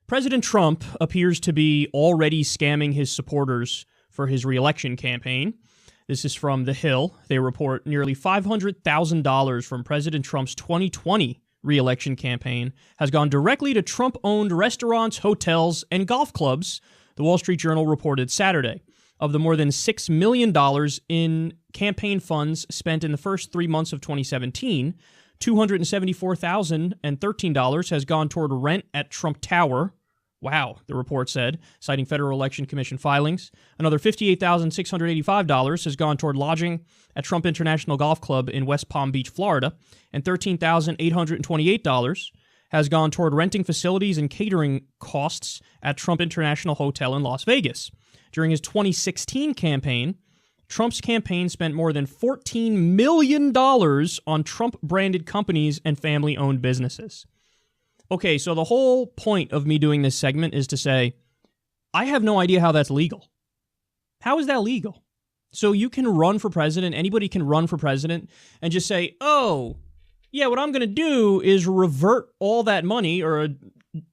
President Trump appears to be already scamming his supporters for his re-election campaign. This is from The Hill. They report nearly $500,000 from President Trump's 2020 re-election campaign has gone directly to Trump-owned restaurants, hotels, and golf clubs, the Wall Street Journal reported Saturday. Of the more than $6 million in campaign funds spent in the first 3 months of 2017, $274,013 has gone toward rent at Trump Tower. Wow, the report said, citing Federal Election Commission filings. Another $58,685 has gone toward lodging at Trump International Golf Club in West Palm Beach, Florida, and $13,828 has gone toward renting facilities and catering costs at Trump International Hotel in Las Vegas. During his 2016 campaign, Trump's campaign spent more than $14 million on Trump-branded companies and family-owned businesses. Okay, so the whole point of me doing this segment is to say, I have no idea how that's legal. How is that legal? So you can run for president, anybody can run for president, and just say, oh, yeah, what I'm going to do is revert all that money, or a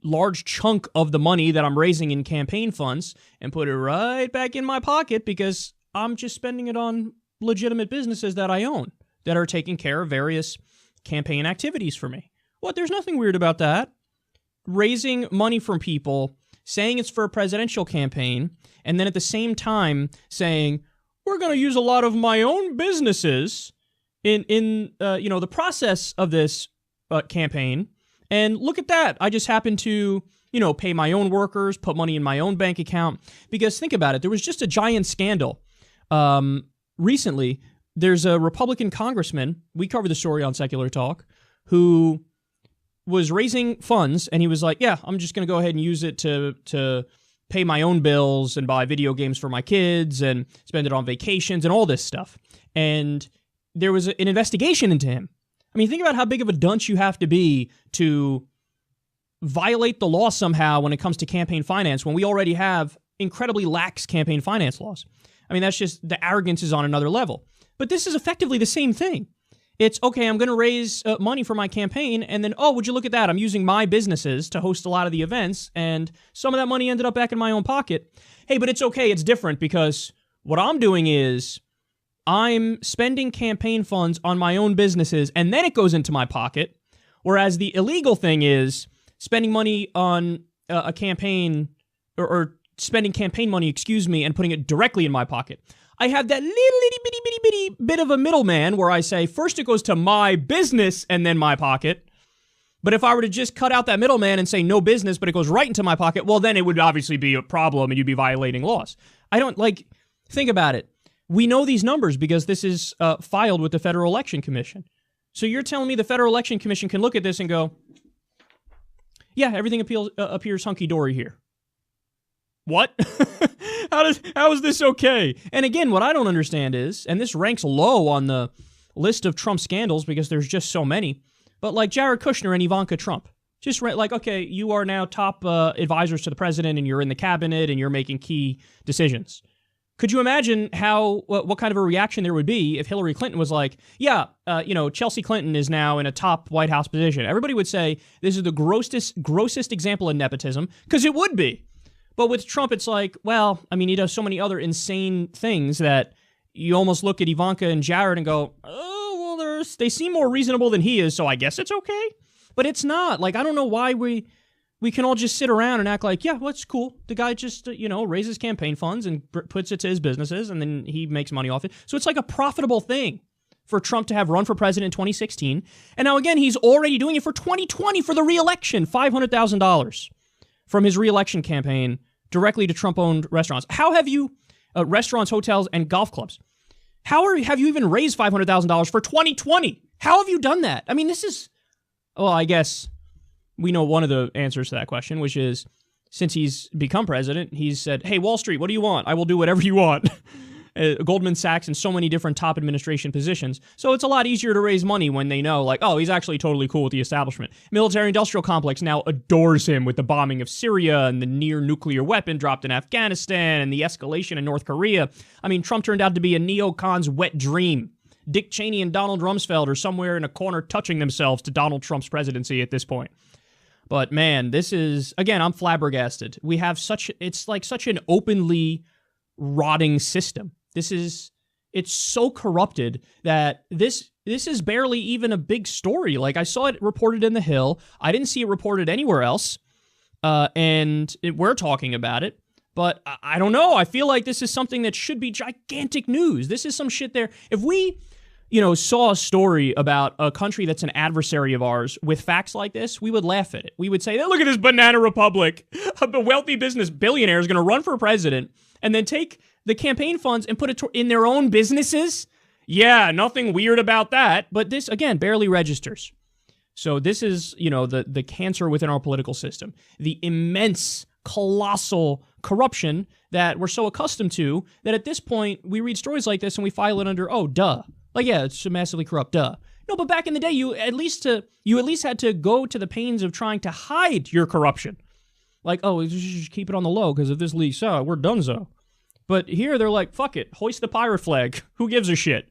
large chunk of the money that I'm raising in campaign funds, and put it right back in my pocket because I'm just spending it on legitimate businesses that I own that are taking care of various campaign activities for me. What? There's nothing weird about that. Raising money from people, saying it's for a presidential campaign, and then at the same time saying, we're going to use a lot of my own businesses in the process of this campaign. And look at that. I just happened to, pay my own workers, put money in my own bank account. Because think about it. There was just a giant scandal. Recently, there's a Republican congressman, we covered the story on Secular Talk, who was raising funds, and he was like, yeah, I'm just going to go ahead and use it to pay my own bills and buy video games for my kids and spend it on vacations and all this stuff. And there was an investigation into him. I mean, think about how big of a dunce you have to be to violate the law somehow when it comes to campaign finance when we already have incredibly lax campaign finance laws. I mean, that's just, the arrogance is on another level. But this is effectively the same thing. It's, okay, I'm going to raise money for my campaign, and then, oh, would you look at that? I'm using my businesses to host a lot of the events, and some of that money ended up back in my own pocket. Hey, but it's okay, it's different, because what I'm doing is I'm spending campaign funds on my own businesses, and then it goes into my pocket, whereas the illegal thing is spending money on a campaign, or spending campaign money, and putting it directly in my pocket. I have that little itty bitty bit of a middleman where I say, first it goes to my business and then my pocket. But if I were to just cut out that middleman and say no business, but it goes right into my pocket, well, then it would obviously be a problem and you'd be violating laws. Think about it. We know these numbers because this is filed with the Federal Election Commission. So you're telling me the Federal Election Commission can look at this and go, yeah, everything appears hunky-dory here. What? How is this okay? And again, what I don't understand is, and this ranks low on the list of Trump scandals because there's just so many, but like Jared Kushner and Ivanka Trump. Just like, okay, you are now top advisors to the president and you're in the cabinet and you're making key decisions. Could you imagine what kind of a reaction there would be if Hillary Clinton was like, yeah, Chelsea Clinton is now in a top White House position? Everybody would say this is the grossest example of nepotism, because it would be. But with Trump, it's like, well, I mean, he does so many other insane things that you almost look at Ivanka and Jared and go, oh, well, they seem more reasonable than he is, so I guess it's okay. But it's not. Like, I don't know why we can all just sit around and act like, yeah, well, it's cool. The guy just, raises campaign funds and puts it to his businesses, and then he makes money off it. So it's like a profitable thing for Trump to have run for president in 2016. And now, again, he's already doing it for 2020 for the re-election, $500,000 from his re-election campaign directly to Trump-owned restaurants. How have you, restaurants, hotels, and golf clubs, have you even raised $500,000 for 2020? How have you done that? I mean, I guess we know one of the answers to that question, which is, since he's become president, he's said, hey, Wall Street, what do you want? I will do whatever you want. Goldman Sachs and so many different top administration positions. So it's a lot easier to raise money when they know, like, oh, he's actually totally cool with the establishment. Military-industrial complex now adores him with the bombing of Syria and the near-nuclear weapon dropped in Afghanistan and the escalation in North Korea. I mean, Trump turned out to be a neocon's wet dream. Dick Cheney and Donald Rumsfeld are somewhere in a corner touching themselves to Donald Trump's presidency at this point. But man, this is, again, I'm flabbergasted. We have it's like such an openly rotting system. It's so corrupted that this is barely even a big story. Like, I saw it reported in The Hill. I didn't see it reported anywhere else. We're talking about it. But I don't know. I feel like this is something that should be gigantic news. This is some shit there. If we, saw a story about a country that's an adversary of ours with facts like this, we would laugh at it. We would say, look at this banana republic. A wealthy business billionaire is going to run for president and then take the campaign funds and put it in their own businesses. Yeah, nothing weird about that. But this, again, barely registers. So this is, the cancer within our political system. The immense, colossal corruption that we're so accustomed to that at this point we read stories like this and we file it under, oh, duh. Like, yeah, it's massively corrupt, duh. No, but back in the day, you at least had to go to the pains of trying to hide your corruption. Like, oh, we should keep it on the low because if this leaks out, we're donezo. But here they're like, fuck it, hoist the pirate flag. Who gives a shit?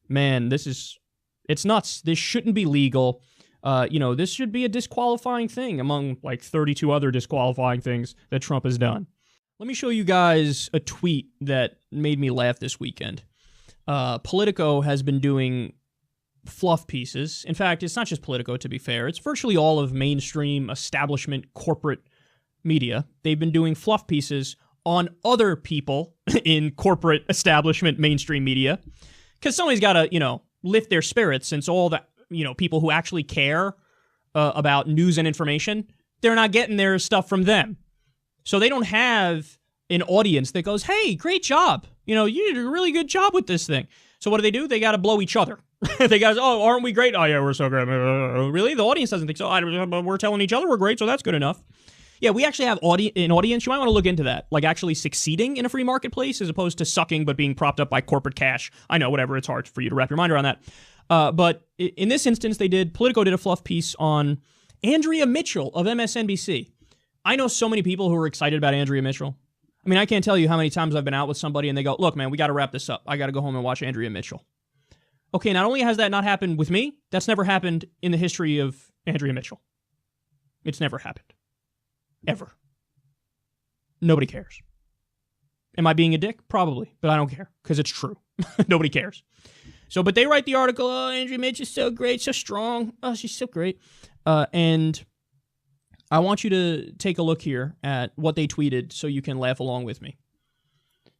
Man, it's nuts. This shouldn't be legal. This should be a disqualifying thing among like 32 other disqualifying things that Trump has done. Let me show you guys a tweet that made me laugh this weekend. Politico has been doing fluff pieces. In fact, it's not just Politico, to be fair. It's virtually all of mainstream establishment corporate media. They've been doing fluff pieces on other people in corporate establishment mainstream media. Because somebody's got to, lift their spirits, since all the, people who actually care about news and information, they're not getting their stuff from them. So they don't have an audience that goes, hey, great job. You did a really good job with this thing. So what do? They got to blow each other. They guys, oh, aren't we great? Oh, yeah, we're so great. Really? The audience doesn't think so. We're telling each other we're great, so that's good enough. Yeah, we actually have an audience. You might want to look into that. Like actually succeeding in a free marketplace as opposed to sucking but being propped up by corporate cash. I know, whatever. It's hard for you to wrap your mind around that. But in this instance, Politico did a fluff piece on Andrea Mitchell of MSNBC. I know so many people who are excited about Andrea Mitchell. I mean, I can't tell you how many times I've been out with somebody and they go, look, man, we got to wrap this up. I got to go home and watch Andrea Mitchell. Okay, not only has that not happened with me, that's never happened in the history of Andrea Mitchell. It's never happened. Ever. Nobody cares. Am I being a dick? Probably, but I don't care because it's true. Nobody cares. So, but they write the article, oh, Andrea Mitchell is so great, so strong. Oh, she's so great. And I want you to take a look here at what they tweeted so you can laugh along with me.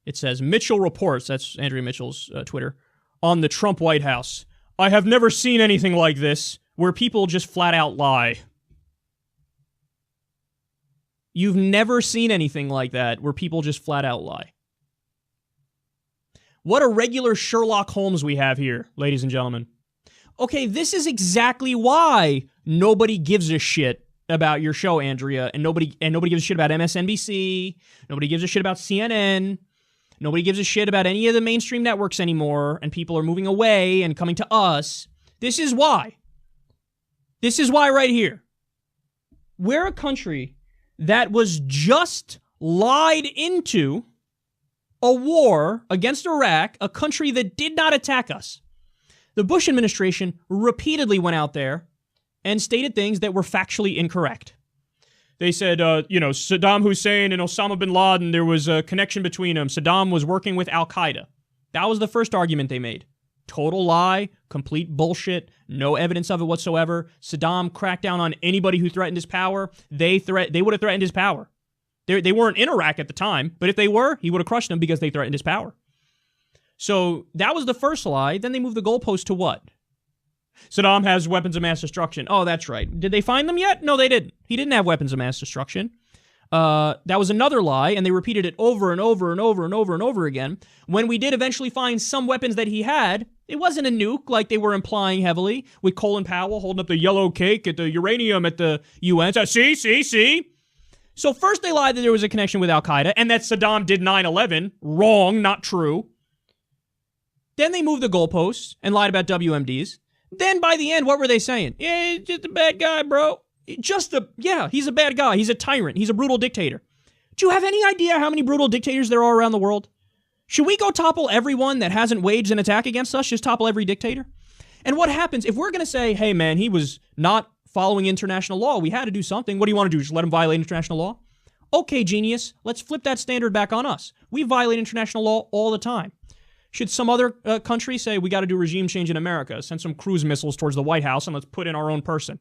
It says, Mitchell reports, that's Andrea Mitchell's Twitter, on the Trump White House. I have never seen anything like this where people just flat out lie. You've never seen anything like that where people just flat out lie. What a regular Sherlock Holmes we have here, ladies and gentlemen. Okay, this is exactly why nobody gives a shit about your show, Andrea, and nobody gives a shit about MSNBC, nobody gives a shit about CNN, nobody gives a shit about any of the mainstream networks anymore, and people are moving away and coming to us. This is why. This is why right here. We're a country that was just lied into a war against Iraq, a country that did not attack us. The Bush administration repeatedly went out there and stated things that were factually incorrect. They said, Saddam Hussein and Osama bin Laden, there was a connection between them. Saddam was working with Al-Qaeda. That was the first argument they made. Total lie, complete bullshit, no evidence of it whatsoever. Saddam cracked down on anybody who threatened his power. They would have threatened his power. They weren't in Iraq at the time, but if they were, he would have crushed them because they threatened his power. So that was the first lie. Then they moved the goalpost to what? Saddam has weapons of mass destruction. Oh, that's right. Did they find them yet? No, they didn't. He didn't have weapons of mass destruction. That was another lie, and they repeated it over and over and over and over and over again. When we did eventually find some weapons that he had, it wasn't a nuke like they were implying heavily, with Colin Powell holding up the yellow cake at the uranium at the UN. See? So first they lied that there was a connection with Al-Qaeda, and that Saddam did 9/11. Wrong, not true. Then they moved the goalposts and lied about WMDs. Then by the end, what were they saying? Yeah, he's just a bad guy, bro. He's a bad guy. He's a tyrant. He's a brutal dictator. Do you have any idea how many brutal dictators there are around the world? Should we go topple everyone that hasn't waged an attack against us? Just topple every dictator? And what happens if we're going to say, hey, man, he was not following international law. We had to do something. What do you want to do? Just let them violate international law? Okay, genius. Let's flip that standard back on us. We violate international law all the time. Should some other country say, we got to do regime change in America, send some cruise missiles towards the White House, and let's put in our own person?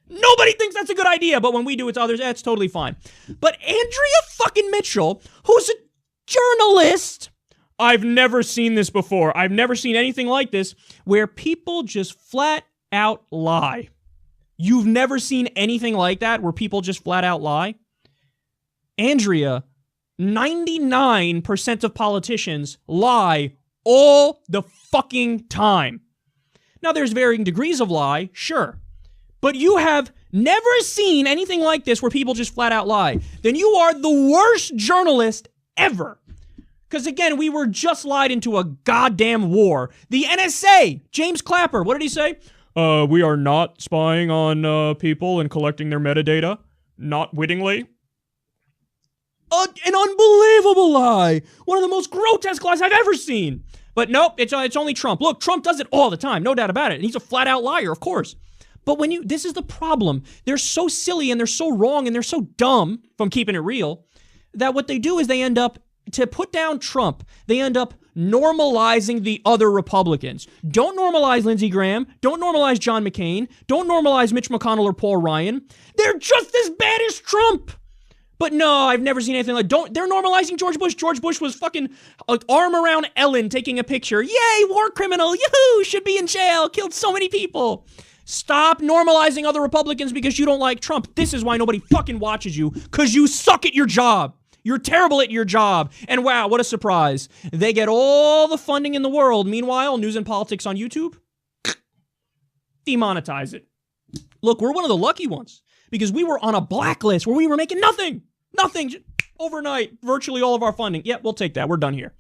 Nobody thinks that's a good idea, but when we do it to others, it's totally fine. But Andrea fucking Mitchell, who's a journalist, I've never seen this before. I've never seen anything like this, where people just flat out lie. You've never seen anything like that, where people just flat out lie? Andrea, 99% of politicians lie all the fucking time. Now, there's varying degrees of lie, sure. But you have never seen anything like this where people just flat out lie. Then you are the worst journalist ever. Because again, we were just lied into a goddamn war. The NSA, James Clapper, what did he say? We are not spying on people and collecting their metadata, not wittingly. An unbelievable lie. One of the most grotesque lies I've ever seen. But nope, it's only Trump. Look, Trump does it all the time, no doubt about it. And he's a flat out liar, of course. But this is the problem. They're so silly and they're so wrong and they're so dumb, if I'm keeping it real, that what they do is they end up, to put down Trump, they end up normalizing the other Republicans. Don't normalize Lindsey Graham. Don't normalize John McCain. Don't normalize Mitch McConnell or Paul Ryan. They're just as bad as Trump. But no, I've never seen anything like, they're normalizing George Bush. George Bush was fucking arm around Ellen taking a picture. Yay, war criminal. Yoo-hoo, should be in jail. Killed so many people. Stop normalizing other Republicans because you don't like Trump. This is why nobody fucking watches you, because you suck at your job. You're terrible at your job. And wow, what a surprise. They get all the funding in the world. Meanwhile, news and politics on YouTube, demonetize it. Look, we're one of the lucky ones because we were on a blacklist where we were making nothing overnight, virtually all of our funding. Yeah, we'll take that. We're done here.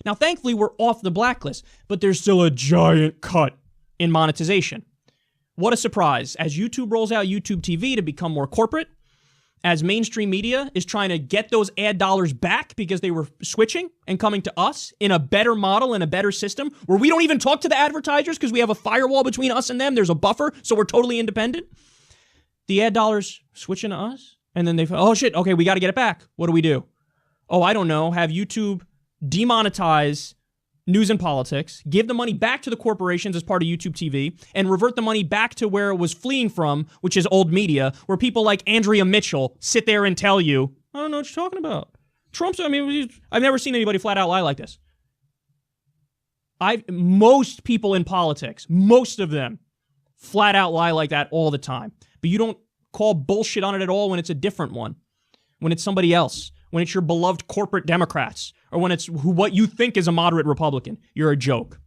Now, thankfully, we're off the blacklist, but there's still a giant cut in monetization. What a surprise. As YouTube rolls out YouTube TV to become more corporate, as mainstream media is trying to get those ad dollars back because they were switching and coming to us in a better model and a better system where we don't even talk to the advertisers because we have a firewall between us and them. There's a buffer, so we're totally independent. The ad dollars switching to us, and then they, oh shit, okay, we got to get it back. What do? Oh, I don't know. Have YouTube demonetize news and politics, give the money back to the corporations as part of YouTube TV, and revert the money back to where it was fleeing from, which is old media, where people like Andrea Mitchell sit there and tell you, I don't know what you're talking about. I've never seen anybody flat out lie like this. Most people in politics, most of them, flat out lie like that all the time. But you don't call bullshit on it at all when it's a different one, when it's somebody else, when it's your beloved corporate Democrats, or when it's what you think is a moderate Republican. You're a joke.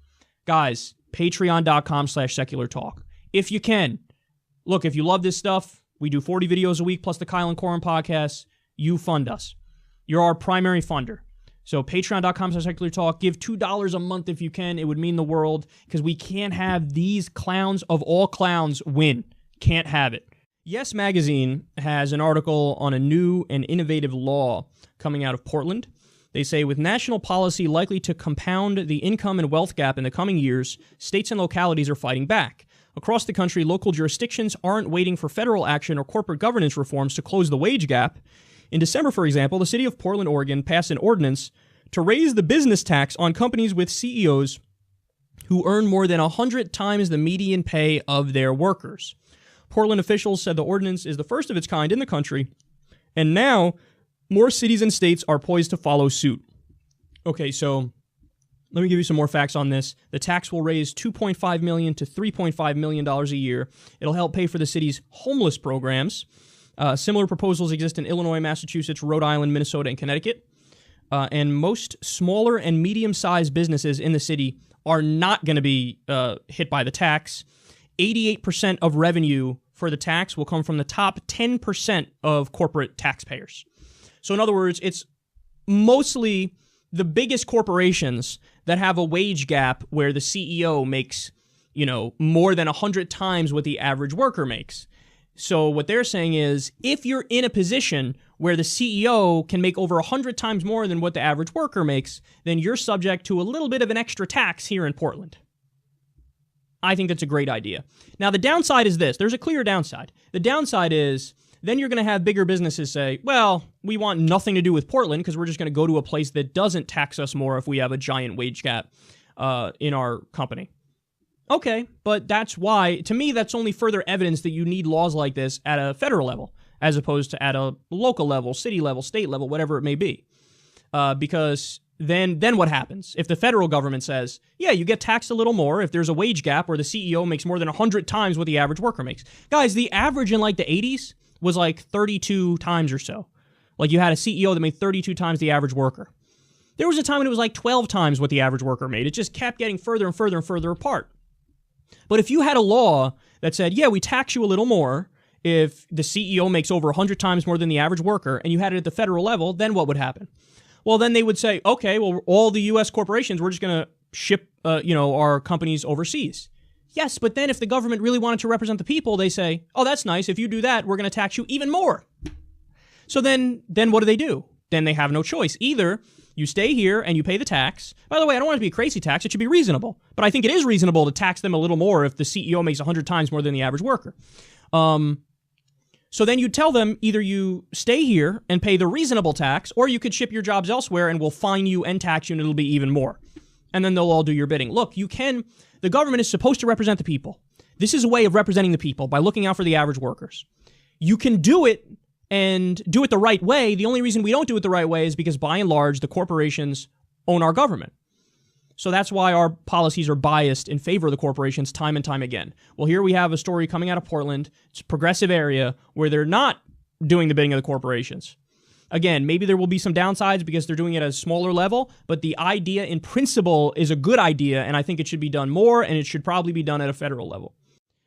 Guys, patreon.com/secular talk. If you can, look, if you love this stuff, we do 40 videos a week plus the Kyle and Corin podcasts. You fund us. You're our primary funder. So patreon.com/secular talk. Give $2 a month if you can. It would mean the world because we can't have these clowns of all clowns win. Can't have it. Yes Magazine has an article on a new and innovative law coming out of Portland. They say, with national policy likely to compound the income and wealth gap in the coming years, states and localities are fighting back. Across the country, local jurisdictions aren't waiting for federal action or corporate governance reforms to close the wage gap. In December, for example, the city of Portland, Oregon, passed an ordinance to raise the business tax on companies with CEOs who earn more than 100 times the median pay of their workers. Portland officials said the ordinance is the first of its kind in the country, and now more cities and states are poised to follow suit. Okay, so let me give you some more facts on this. The tax will raise $2.5 million to $3.5 million a year. It'll help pay for the city's homeless programs. Similar proposals exist in Illinois, Massachusetts, Rhode Island, Minnesota, and Connecticut. And most smaller and medium-sized businesses in the city are not going to be hit by the tax. 88% of revenue for the tax will come from the top 10% of corporate taxpayers. So in other words, it's mostly the biggest corporations that have a wage gap where the CEO makes, more than 100 times what the average worker makes. So what they're saying is, if you're in a position where the CEO can make over 100 times more than what the average worker makes, then you're subject to a little bit of an extra tax here in Portland. I think that's a great idea. Now, the downside is this. There's a clear downside. The downside is then you're going to have bigger businesses say, well, we want nothing to do with Portland because we're just going to go to a place that doesn't tax us more if we have a giant wage gap in our company. Okay, but that's why, to me, that's only further evidence that you need laws like this at a federal level as opposed to at a local level, city level, state level, whatever it may be. Because then what happens? If the federal government says, yeah, you get taxed a little more if there's a wage gap where the CEO makes more than 100 times what the average worker makes. Guys, the average in like the 80s was like 32 times or so. Like you had a CEO that made 32 times the average worker. There was a time when it was like 12 times what the average worker made. It just kept getting further and further and further apart. But if you had a law that said, yeah, we tax you a little more if the CEO makes over 100 times more than the average worker, and you had it at the federal level, then what would happen? Well, then they would say, okay, well, all the U.S. corporations, we're just going to ship, our companies overseas. Yes, but then if the government really wanted to represent the people, they say, oh, that's nice. If you do that, we're going to tax you even more. So then what do? Then they have no choice. Either you stay here and you pay the tax. By the way, I don't want it to be a crazy tax. It should be reasonable. But I think it is reasonable to tax them a little more if the CEO makes 100 times more than the average worker. So then you tell them either you stay here and pay the reasonable tax, or you could ship your jobs elsewhere and we'll fine you and tax you and it'll be even more. And then they'll all do your bidding. Look, the government is supposed to represent the people. This is a way of representing the people by looking out for the average workers. You can do it and do it the right way. The only reason we don't do it the right way is because by and large, the corporations own our government. So that's why our policies are biased in favor of the corporations time and time again. Well, here we have a story coming out of Portland. It's a progressive area where they're not doing the bidding of the corporations. Again, maybe there will be some downsides because they're doing it at a smaller level, but the idea in principle is a good idea, and I think it should be done more, and it should probably be done at a federal level.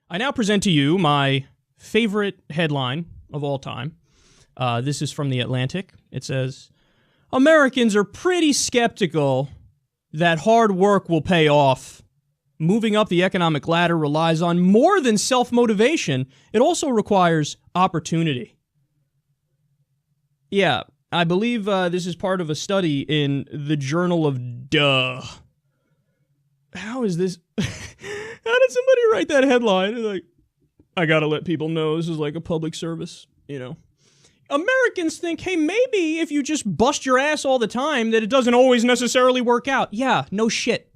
I now present to you my favorite headline of all time. This is from The Atlantic. It says, Americans are pretty skeptical that hard work will pay off. Moving up the economic ladder relies on more than self-motivation. It also requires opportunity. Yeah, I believe this is part of a study in the Journal of Duh. How is this? How did somebody write that headline? Like, I gotta let people know this is like a public service, Americans think, hey, maybe if you just bust your ass all the time, that it doesn't always necessarily work out. Yeah, no shit.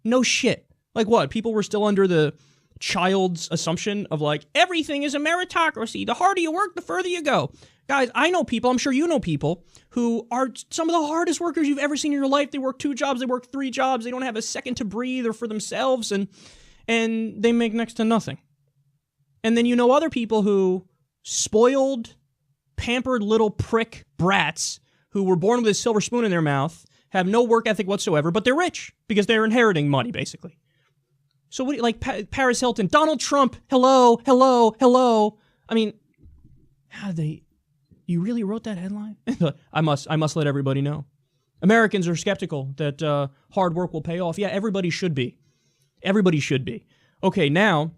No shit. Like what? People were still under the child's assumption of like, everything is a meritocracy. The harder you work, the further you go. Guys, I know people, I'm sure you know people, who are some of the hardest workers you've ever seen in your life. They work 2 jobs, they work 3 jobs, they don't have a second to breathe or for themselves, and they make next to nothing. And then you know other people who spoiled, pampered little prick brats who were born with a silver spoon in their mouth, have no work ethic whatsoever, but they're rich because they're inheriting money, basically. So what, like Paris Hilton, Donald Trump, hello. I mean, you really wrote that headline? I must let everybody know. Americans are skeptical that hard work will pay off. Yeah, everybody should be. Everybody should be. Okay, now,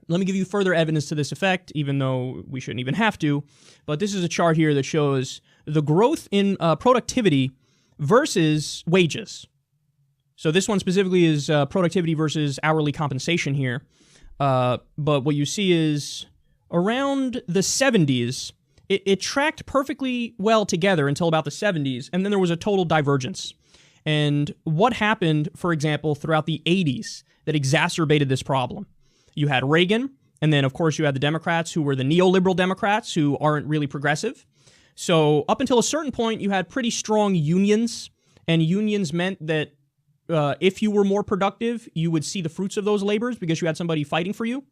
let me give you further evidence to this effect, even though we shouldn't even have to. But this is a chart here that shows the growth in productivity versus wages. So this one specifically is productivity versus hourly compensation here. But what you see is around the 70s, it tracked perfectly well together until about the 70s, and then there was a total divergence. And what happened, for example, throughout the 80s that exacerbated this problem? You had Reagan, and then, of course, you had the Democrats who were the neoliberal Democrats who aren't really progressive. So up until a certain point, you had pretty strong unions, and unions meant that if you were more productive, you would see the fruits of those labors because you had somebody fighting for you.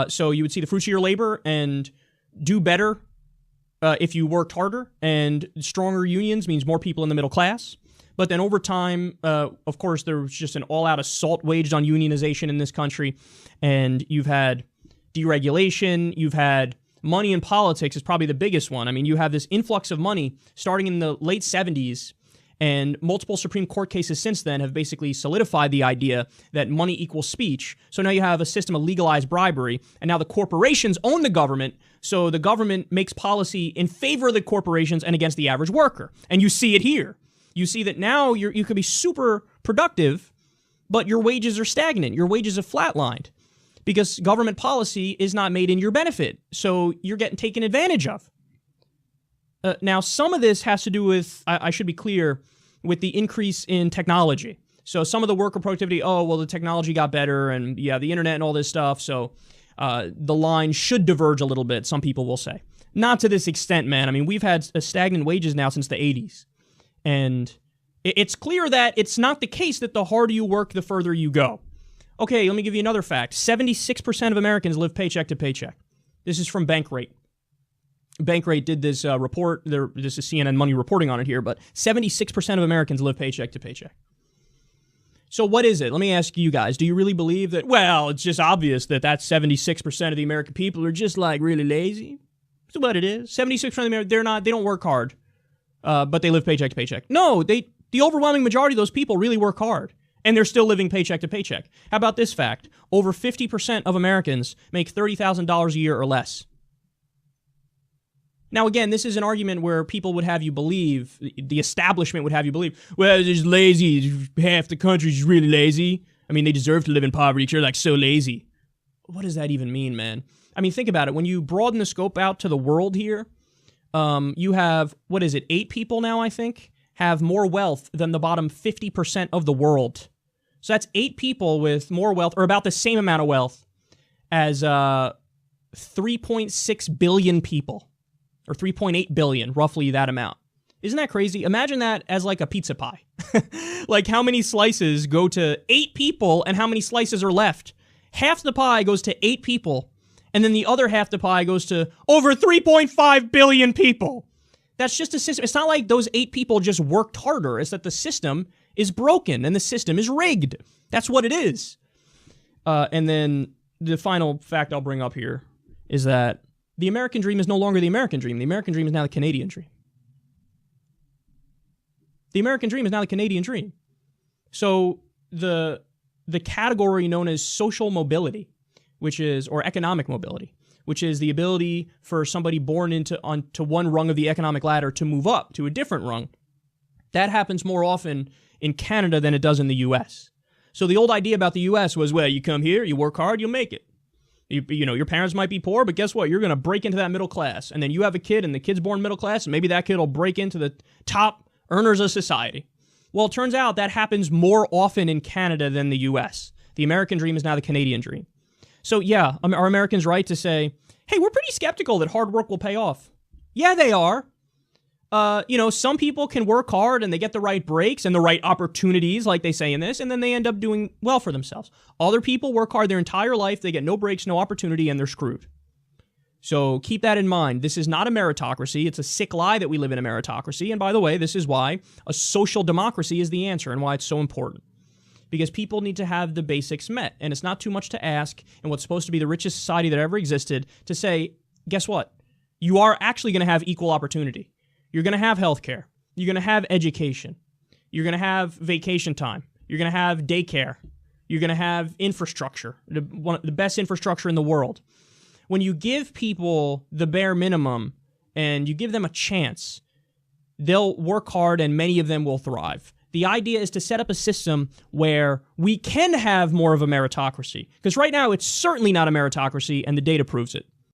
So you would see the fruits of your labor and do better if you worked harder, and stronger unions means more people in the middle class. But then over time, of course, there was just an all-out assault waged on unionization in this country, and you've had deregulation, you've had money in politics is probably the biggest one. I mean, you have this influx of money starting in the late 70s, and multiple Supreme Court cases since then have basically solidified the idea that money equals speech. So now you have a system of legalized bribery, and now the corporations own the government, so the government makes policy in favor of the corporations and against the average worker. And you see it here. You see that now you could be super productive, but your wages are stagnant. Your wages have flatlined because government policy is not made in your benefit. So you're getting taken advantage of. Now, some of this has to do with, I should be clear, with the increase in technology. So some of the worker productivity, the technology got better and the internet and all this stuff. So the line should diverge a little bit, some people will say. Not to this extent, man. I mean, we've had stagnant wages now since the 80s. And it's clear that it's not the case that the harder you work, the further you go. Okay, let me give you another fact. 76% of Americans live paycheck to paycheck. This is from Bankrate. Bankrate did this report. This is CNN Money reporting on it here, but 76% of Americans live paycheck to paycheck. So what is it? Let me ask you guys. Do you really believe that, well, it's just obvious that 76% of the American people are just like really lazy? That's what it is. 76% of the Americans, they don't work hard, but they live paycheck to paycheck. No, the overwhelming majority of those people really work hard, and they're still living paycheck to paycheck. How about this fact? Over 50% of Americans make $30,000 a year or less. Now, again, this is an argument where people would have you believe, the establishment would have you believe, well, they're just lazy. Half the country's really lazy. I mean, they deserve to live in poverty. They're like so lazy. What does that even mean, man? I mean, think about it. When you broaden the scope out to the world here, you have, 8 people now, I think, have more wealth than the bottom 50% of the world. So that's 8 people with more wealth, or about the same amount of wealth as 3.6 billion people. Or 3.8 billion, roughly that amount. Isn't that crazy? Imagine that as like a pizza pie. Like how many slices go to 8 people and how many slices are left? Half the pie goes to 8 people, and then the other half the pie goes to over 3.5 billion people. That's just a system. It's not like those 8 people just worked harder. It's that the system is broken and the system is rigged. That's what it is. And then the final fact I'll bring up here is that the American dream is no longer the American dream. The American dream is now the Canadian dream. The American dream is now the Canadian dream. So the category known as social mobility, or economic mobility, which is the ability for somebody born onto one rung of the economic ladder to move up to a different rung, that happens more often in Canada than it does in the U.S. So the old idea about the U.S. was, well, you come here, you work hard, you'll make it. Your parents might be poor, but guess what? You're going to break into that middle class. And then you have a kid, and the kid's born middle class, and maybe that kid will break into the top earners of society. Well, it turns out that happens more often in Canada than the U.S. The American dream is now the Canadian dream. So, yeah, are Americans right to say, hey, we're pretty skeptical that hard work will pay off? Yeah, they are. Some people can work hard and they get the right breaks and the right opportunities, like they say in this, and then they end up doing well for themselves. Other people work hard their entire life, they get no breaks, no opportunity, and they're screwed. So keep that in mind. This is not a meritocracy. It's a sick lie that we live in a meritocracy. And by the way, this is why a social democracy is the answer and why it's so important. Because people need to have the basics met. And it's not too much to ask in what's supposed to be the richest society that ever existed to say, guess what? You are actually going to have equal opportunity. You're going to have healthcare. You're going to have education. You're going to have vacation time. You're going to have daycare. You're going to have infrastructure, the best infrastructure in the world. When you give people the bare minimum and you give them a chance, they'll work hard and many of them will thrive. The idea is to set up a system where we can have more of a meritocracy. Because right now, it's certainly not a meritocracy, and the data proves it.